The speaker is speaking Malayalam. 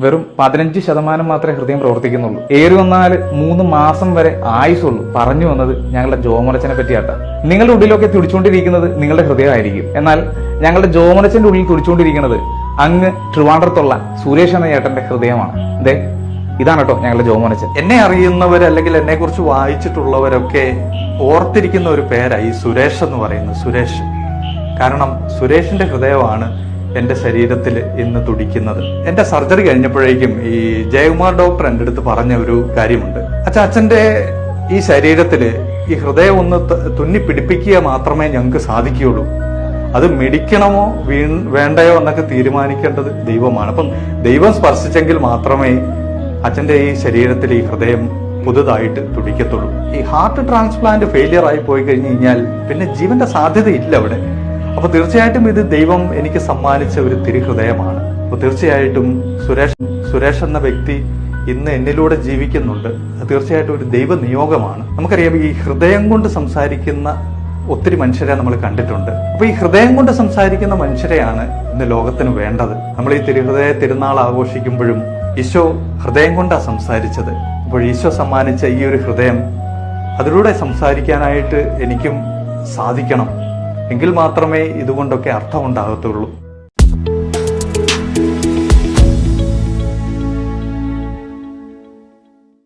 വെറും 15% മാത്രമേ ഹൃദയം പ്രവർത്തിക്കുന്നുള്ളൂ. ഏറി വന്നാൽ 3 മാസം വരെ ആയുസുള്ളൂ. പറഞ്ഞു വന്നത് ഞങ്ങളുടെ ജോമോനച്ചനെ പറ്റിയാട്ട. നിങ്ങളുടെ ഉള്ളിലൊക്കെ തുടിച്ചുകൊണ്ടിരിക്കുന്നത് നിങ്ങളുടെ ഹൃദയമായിരിക്കും. എന്നാൽ ഞങ്ങളുടെ ജോമോനച്ചന്റെ ഉള്ളിൽ തുടിച്ചുകൊണ്ടിരിക്കുന്നത് അങ്ങ് ട്രിവാൻഡ്രത്തുള്ള സുരേഷ് എന്ന ചേട്ടന്റെ ഹൃദയമാണ്. അതെ, ഇതാണ് കേട്ടോ ഞങ്ങളുടെ ജോമോനച്ചൻ. എന്നെ അറിയുന്നവർ അല്ലെങ്കിൽ എന്നെ കുറിച്ച് വായിച്ചിട്ടുള്ളവരൊക്കെ ഓർത്തിരിക്കുന്ന ഒരു പേരായി സുരേഷ് എന്ന് പറയുന്നത്. സുരേഷ്, കാരണം സുരേഷിന്റെ ഹൃദയമാണ് എന്റെ ശരീരത്തിൽ ഇന്ന് തുടിക്കുന്നത്. എന്റെ സർജറി കഴിഞ്ഞപ്പോഴേക്കും ഈ ജയകുമാർ ഡോക്ടർ എൻ്റെ അടുത്ത് പറഞ്ഞ ഒരു കാര്യമുണ്ട്. അച്ഛന്റെ ഈ ശരീരത്തില് ഈ ഹൃദയം ഒന്ന് തുന്നി പിടിപ്പിക്കുക മാത്രമേ ഞങ്ങൾക്ക് സാധിക്കുകയുള്ളൂ. അത് മിടിക്കണമോ വേണ്ടയോ എന്നൊക്കെ തീരുമാനിക്കേണ്ടത് ദൈവമാണ്. അപ്പം ദൈവം സ്പർശിച്ചെങ്കിൽ മാത്രമേ അച്ഛന്റെ ഈ ശരീരത്തിൽ ഈ ഹൃദയം പുതുതായിട്ട് തുടിക്കത്തുള്ളൂ. ഈ ഹാർട്ട് ട്രാൻസ്പ്ലാന്റ് ഫെയിലിയർ ആയി പോയി കഴിഞ്ഞു കഴിഞ്ഞാൽ പിന്നെ ജീവന്റെ സാധ്യതയില്ല അവിടെ. അപ്പൊ തീർച്ചയായിട്ടും ഇത് ദൈവം എനിക്ക് സമ്മാനിച്ച ഒരു തിരുഹൃദയമാണ്. അപ്പൊ തീർച്ചയായിട്ടും സുരേഷ് എന്ന വ്യക്തി ഇന്ന് എന്നിലൂടെ ജീവിക്കുന്നുണ്ട്. തീർച്ചയായിട്ടും ഒരു ദൈവ നിയോഗമാണ്. നമുക്കറിയാം, ഈ ഹൃദയം കൊണ്ട് സംസാരിക്കുന്ന ഒത്തിരി മനുഷ്യരെ നമ്മൾ കണ്ടിട്ടുണ്ട്. അപ്പൊ ഈ ഹൃദയം കൊണ്ട് സംസാരിക്കുന്ന മനുഷ്യരെയാണ് ഇന്ന് ലോകത്തിന് വേണ്ടത്. നമ്മൾ ഈ തിരുഹൃദയ തിരുനാൾ ആഘോഷിക്കുമ്പോഴും ഈശോ ഹൃദയം കൊണ്ടാണ് സംസാരിച്ചത്. അപ്പോൾ ഈശോ സമ്മാനിച്ച ഈ ഒരു ഹൃദയം, അതിലൂടെ സംസാരിക്കാനായിട്ട് എനിക്കും സാധിക്കണം. എങ്കിൽ മാത്രമേ ഇതുകൊണ്ടൊക്കെ അർത്ഥമുണ്ടാകത്തുള്ളൂ.